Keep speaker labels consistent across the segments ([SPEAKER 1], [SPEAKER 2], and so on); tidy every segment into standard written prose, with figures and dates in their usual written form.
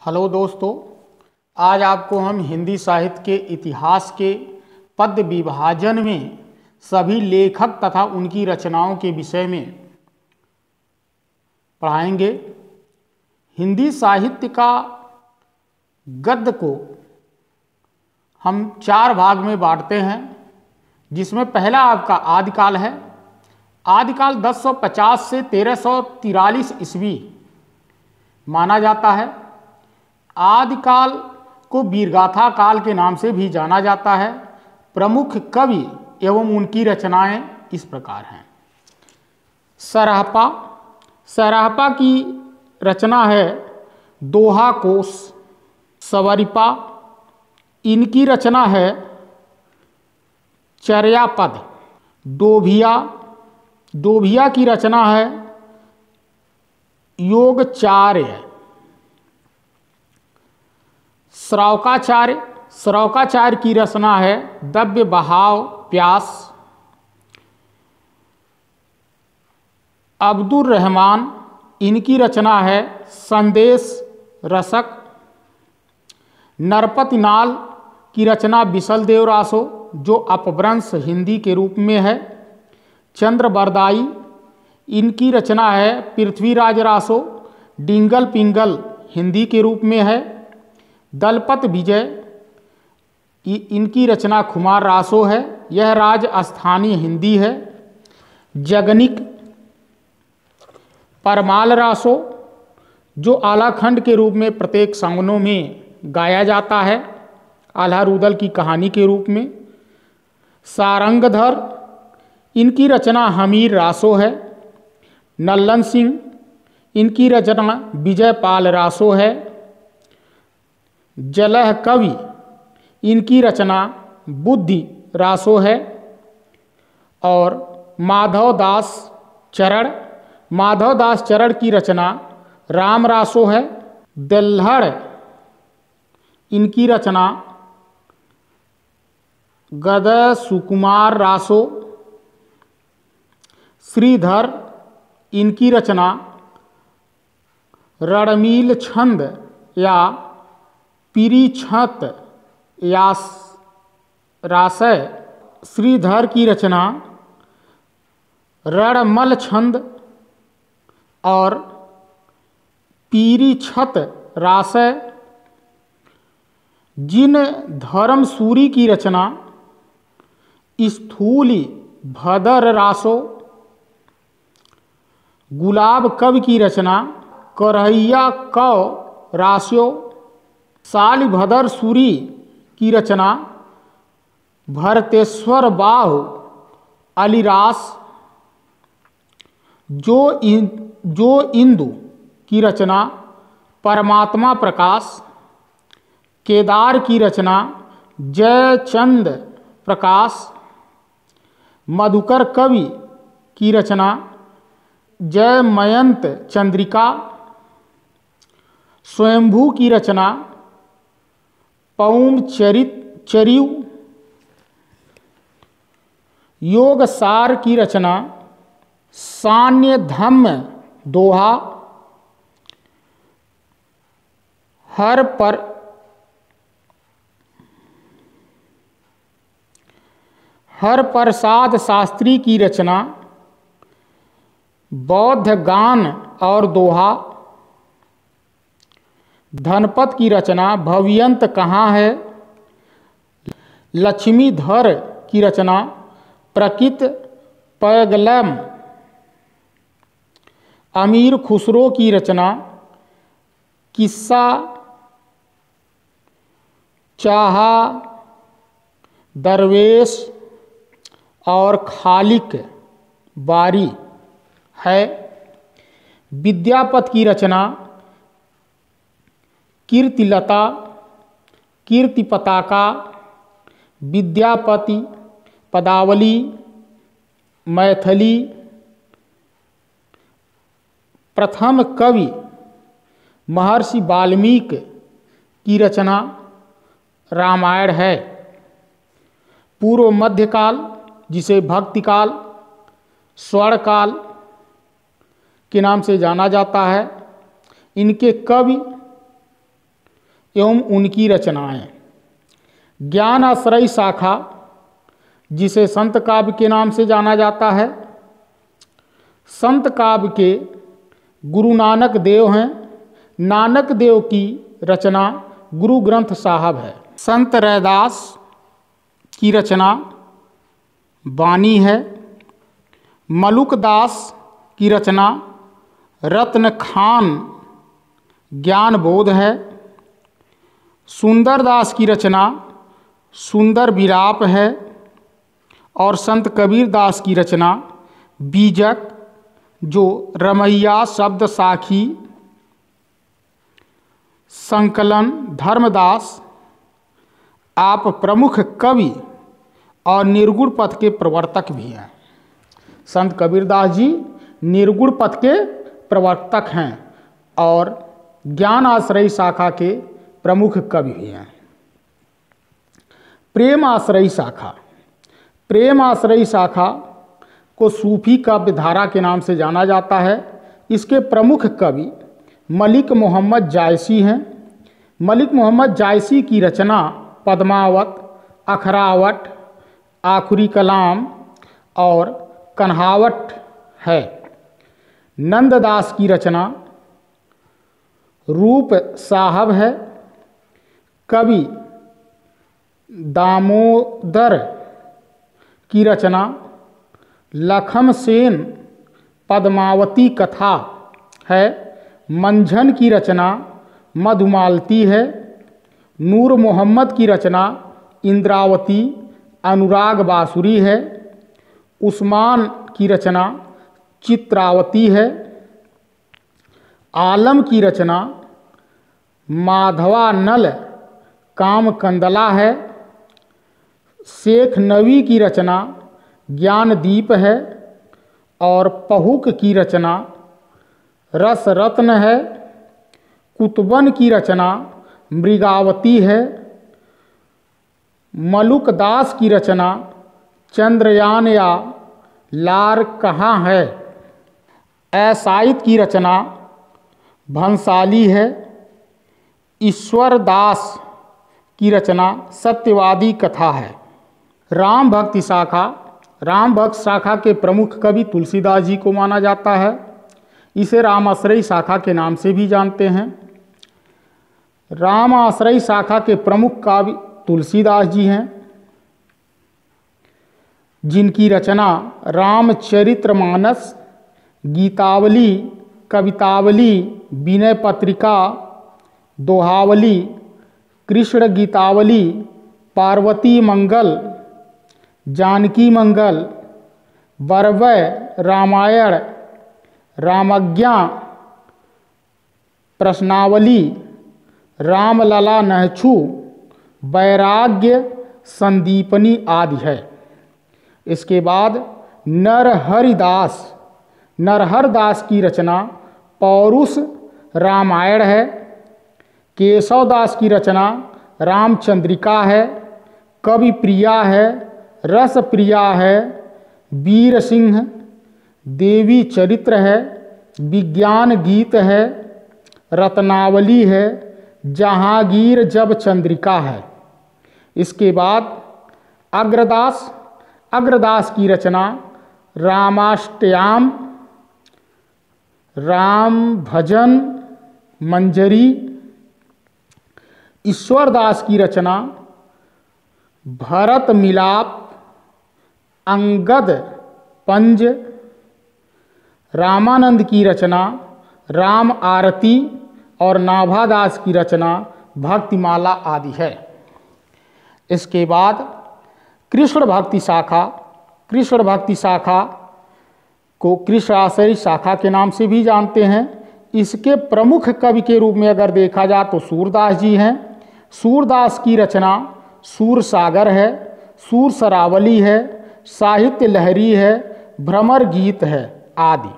[SPEAKER 1] Hello दोस्तों, आज आपको हम हिंदी साहित्य के इतिहास के पद्य विभाजन में सभी लेखक तथा उनकी रचनाओं के विषय में पढ़ाएंगे। हिंदी साहित्य का गद्य को हम 4 भाग में बांटते हैं, जिसमें पहला आपका आदिकाल है। आदिकाल 1050 से 1343 ईस्वी माना जाता है। आदिकाल को वीरगाथा काल के नाम से भी जाना जाता है। प्रमुख कवि एवं उनकी रचनाएं इस प्रकार हैं। सराहपा। सराहपा की रचना है दोहा कोश। सवरिपा, इनकी रचना है चर्यापद। डोभिया, डोभिया की रचना है योगचार्य। श्रावकाचार्य, श्रावकाचार्य की रचना है दव्य बहाव प्यास। अब्दुर रहमान, इनकी रचना है संदेश रसक। नरपति नाल की रचना बिसलदेव रासो, जो अपभ्रंश हिंदी के रूप में है। चंद्रबरदाई, इनकी रचना है पृथ्वीराज रासो। डिंगल पिंगल हिंदी के रूप में है। दलपत विजय, इनकी रचना खुमार रासो है। यह राजस्थानी हिंदी है। जगनिक परमाल रासो, जो आलाखंड के रूप में प्रत्येक सांगनों में गाया जाता है, आल्हा रुदल की कहानी के रूप में। सारंगधर, इनकी रचना हमीर रासो है। नल्लन सिंह, इनकी रचना विजयपाल रासो है। जलह कवि, इनकी रचना बुद्धि रासो है। और माधवदास चरण, माधवदास चरण की रचना राम रासो है। दल्हड़, इनकी रचना गदय सुकुमार रासो। श्रीधर, इनकी रचना रणमील छंद या पिरीछत या रासय। श्रीधर की रचना रणमल छंद और पीरीछत रासय। जिन धर्मसूरी की रचना स्थूली भदर रासो। गुलाब कवि की रचना करहैया कौ रास्यो। शालिभदर सूरी की रचना भरतेश्वर बाहु अलिरास। जो इंदु की रचना परमात्मा प्रकाश। केदार की रचना जयचंद प्रकाश। मधुकर कवि की रचना जयमयंत चंद्रिका। स्वयंभू की रचना पौम चरियु। योगसार की रचना सान्य धम्म दोहा। हर प्रसाद शास्त्री की रचना बौद्ध गान और दोहा। धनपत की रचना भव्यंत कहाँ है। लक्ष्मीधर की रचना प्रकृत पैगलम। अमीर खुसरो की रचना किस्सा चाहा दरवेश और खालिक बारी है। विद्यापत की रचना कीर्तिलता, कीर्ति पताका, विद्यापति, पदावली, मैथिली। प्रथम कवि महर्षि वाल्मीकि की रचना रामायण है। पूर्व मध्यकाल, जिसे भक्तिकाल, स्वर्णकाल के नाम से जाना जाता है, इनके कवि एवं उनकी रचनाएं। ज्ञान आश्रयी शाखा, जिसे संत काव्य के नाम से जाना जाता है। संत काव्य के गुरु नानक देव हैं। नानक देव की रचना गुरु ग्रंथ साहब है। संत रैदास की रचना बानी है। मलुक दास की रचना रत्न खान ज्ञान बोध है। सुंदर दास की रचना सुंदर विलाप है। और संत कबीर दास की रचना बीजक, जो रमैया शब्द साखी संकलन धर्मदास। आप प्रमुख कवि और निर्गुण पथ के प्रवर्तक भी हैं। संत कबीरदास जी निर्गुण पथ के प्रवर्तक हैं और ज्ञान आश्रयी शाखा के प्रमुख कवि भी हैं। प्रेम आश्रयी शाखा, प्रेम आश्रयी शाखा को सूफी काव्यधारा के नाम से जाना जाता है। इसके प्रमुख कवि मलिक मोहम्मद जायसी हैं। मलिक मोहम्मद जायसी की रचना पद्मावत, अखरावट, आखुरी कलाम और कन्हावट है। नंददास की रचना रूप साहब है। कवि दामोदर की रचना लखम सेन पद्मावती कथा है। मंझन की रचना मधुमालती है। नूर मोहम्मद की रचना इंद्रावती अनुराग बांसुरी है। उस्मान की रचना चित्रावती है। आलम की रचना माधवानल कामकंदला है। शेख नवी की रचना ज्ञानदीप है। और पहुक की रचना रस रत्न है। कुतुबन की रचना मृगावती है। मलुक दास की रचना चंद्रयान या लार कहाँ है। ऐसाइत की रचना भंसाली है। ईश्वर दास की रचना सत्यवादी कथा है। राम भक्ति शाखा, राम भक्त शाखा के प्रमुख कवि तुलसीदास जी को माना जाता है। इसे राम आश्रयी शाखा के नाम से भी जानते हैं। राम आश्रयी शाखा के प्रमुख कवि तुलसीदास जी हैं, जिनकी रचना रामचरितमानस, गीतावली, कवितावली, विनय पत्रिका, दोहावली, कृष्ण गीतावली, पार्वती मंगल, जानकी मंगल, बरवय रामायण, रामज्ञा प्रश्नावली, रामलला नहछु, वैराग्य संदीपनी आदि है। इसके बाद नरहरिदास, नरहरदास की रचना पौरुष रामायण है। केशवदास की रचना रामचंद्रिका है। कवि प्रिया है, रस प्रिया है, वीर सिंह, देवी चरित्र है, विज्ञान गीत है, रत्नावली है, जहांगीर जब चंद्रिका है। इसके बाद अग्रदास, अग्रदास की रचना रामाष्टयाम, राम भजन मंजरी। ईश्वरदास की रचना भरत मिलाप, अंगद पंज। रामानंद की रचना राम आरती और नाभादास की रचना भक्तिमाला आदि है। इसके बाद कृष्ण भक्ति शाखा, कृष्ण भक्ति शाखा को कृष्ण आश्रयी शाखा के नाम से भी जानते हैं। इसके प्रमुख कवि के रूप में अगर देखा जाए तो सूरदास जी हैं। सूरदास की रचना सूर सागर है, सूर सरावली है, साहित्य लहरी है, भ्रमर गीत है आदि।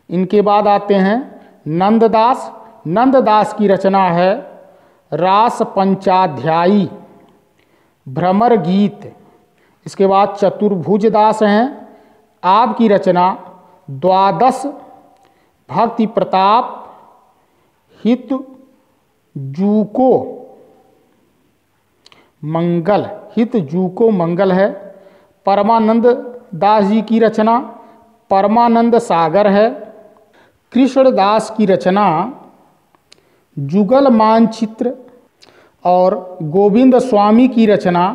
[SPEAKER 1] इनके बाद आते हैं नंददास। नंददास की रचना है रास पंचाध्यायी, भ्रमर गीत। इसके बाद चतुर्भुज दास हैं। आपकी रचना द्वादश, भक्ति प्रताप, हित जूको मंगल, हित जूको मंगल है। परमानंद दास जी की रचना परमानंद सागर है। कृष्णदास की रचना जुगल मानचित्र और गोविंद स्वामी की रचना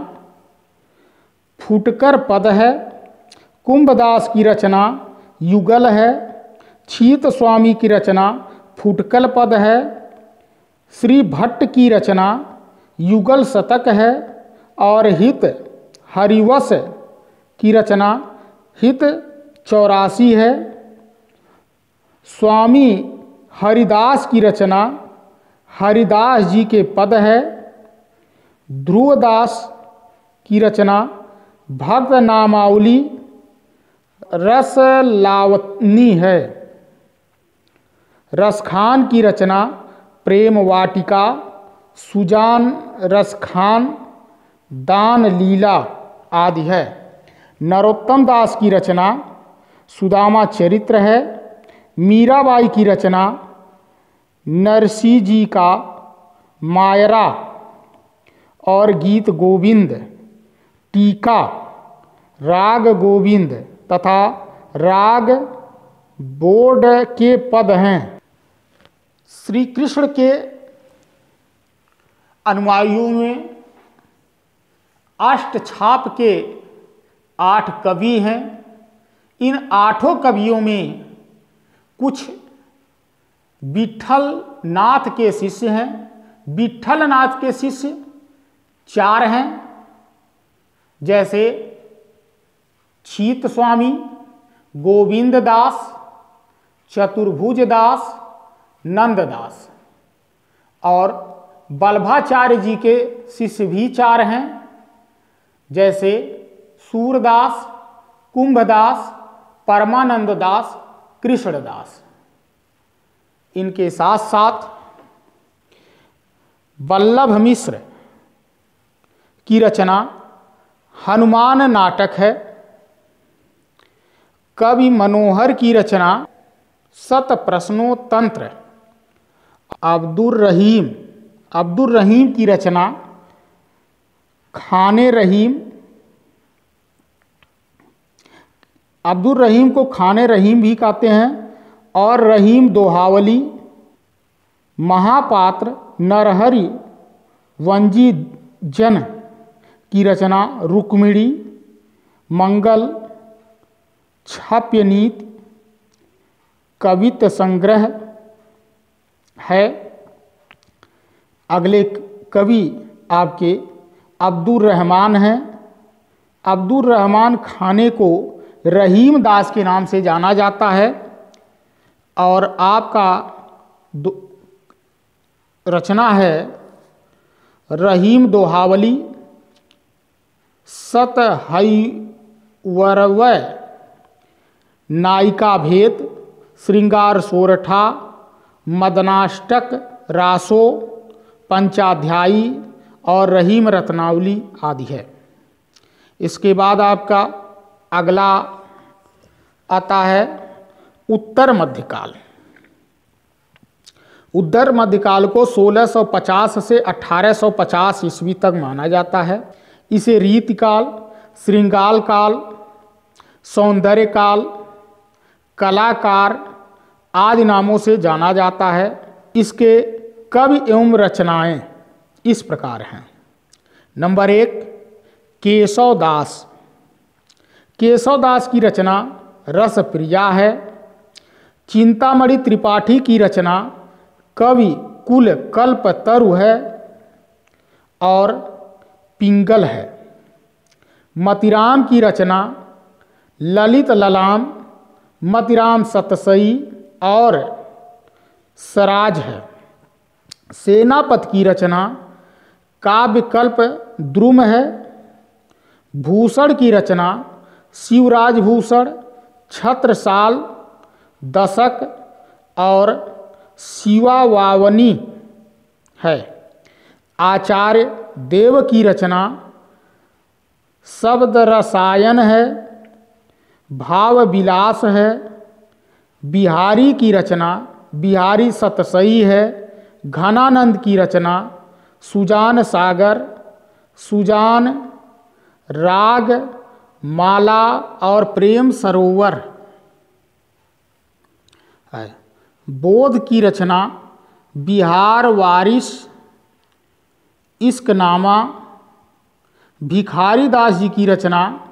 [SPEAKER 1] फुटकर पद है। कुंभदास की रचना युगल है। छीत स्वामी की रचना फुटकल पद है। श्री भट्ट की रचना युगल शतक है और हित हरिवश की रचना हित 84 है। स्वामी हरिदास की रचना हरिदास जी के पद है। ध्रुवदास की रचना भक्त नामावली रस लावनी है। रसखान की रचना प्रेम वाटिका, सुजान रसखान, दान लीला आदि है। नरोत्तम दास की रचना सुदामा चरित्र है। मीराबाई की रचना नरसिंह जी का मायरा और गीत गोविंद, टीका, राग गोविंद तथा राग बोर्ड के पद हैं। श्री कृष्ण के अनुयायियों में अष्टछाप के 8 कवि हैं। इन 8 कवियों में कुछ विट्ठल नाथ के शिष्य हैं। विट्ठल नाथ के शिष्य 4 हैं, जैसे छीत स्वामी, गोविंद दास, चतुर्भुज दास, नंददास। और बल्भाचार्य जी के शिष्य भी 4 हैं, जैसे सूरदास, कुंभदास, परमानंद दास, कृष्णदास। इनके साथ साथ वल्लभ मिश्र की रचना हनुमान नाटक है। कवि मनोहर की रचना शत प्रश्नों तंत्र। अब्दुर रहीम की रचना खाने रहीम। अब्दुल रहीम को खाने रहीम भी कहते हैं। और रहीम दोहावली। महापात्र नरहरि वंजी जन की रचना रुक्मिणी, मंगल, छाप्यनीति, कवित्त संग्रह है। अगले कवि आपके अब्दुल रहमान हैं। अब्दुल रहमान खाने को रहीम दास के नाम से जाना जाता है। और आपका रचना है रहीम दोहावली, सत हईवरवय, नायिका भेद, श्रृंगार सोरठा, मदनाष्टक, रासो, पंचाध्यायी और रहीम रत्नावली आदि है। इसके बाद आपका अगला आता है उत्तर मध्यकाल। उत्तर मध्यकाल को 1650 से 1850 ईस्वी तक माना जाता है। इसे रीतिकाल, श्रृंगार काल, सौंदर्य काल, कलाकार आदि नामों से जाना जाता है। इसके कवि एवं रचनाएं इस प्रकार हैं। नंबर 1 केशवदास। केशवदास की रचना रसप्रिया है। चिंतामणि त्रिपाठी की रचना कवि कुल कल्पतरु है और पिंगल है। मतिराम की रचना ललित ललाम, मतिराम सतसई और सराज है। सेनापति की रचना काव्यकल्प द्रुम है। भूषण की रचना शिवराज भूषण, छत्रसाल, दशक और शिवावावनी है। आचार्य देव की रचना शब्द रसायन है। भाव विलास है। बिहारी की रचना बिहारी सतसई है। घनानंद की रचना सुजान सागर, सुजान, राग माला और प्रेम सरोवर है। बोध की रचना बिहार वारिस, इश्कनामा। भिखारी दास जी की रचना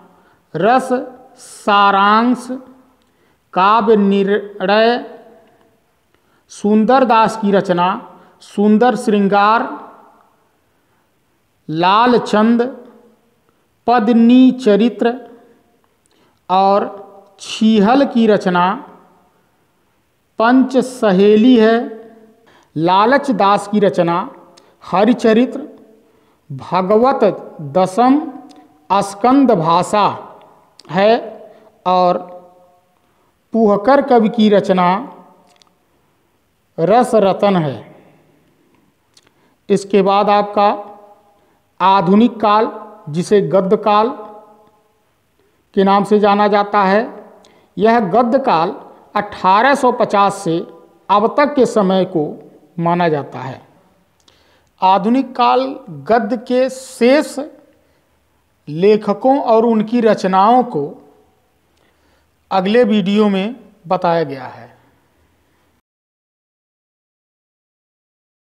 [SPEAKER 1] रस सारांश, काव्य निर्णय। सुंदर दास की रचना सुंदर श्रृंगार, लालचंद, पद्मिनी चरित्र। और छीहल की रचना पंच सहेली है। लालच दास की रचना हरिचरित्र, भगवत दशम स्कंद भाषा है। और पुहकर कवि की रचना रस रतन है। इसके बाद आपका आधुनिक काल, जिसे गद्य काल के नाम से जाना जाता है, यह गद्य काल 1850 से अब तक के समय को माना जाता है। आधुनिक काल गद्य के शेष लेखकों और उनकी रचनाओं को अगले वीडियो में बताया गया है।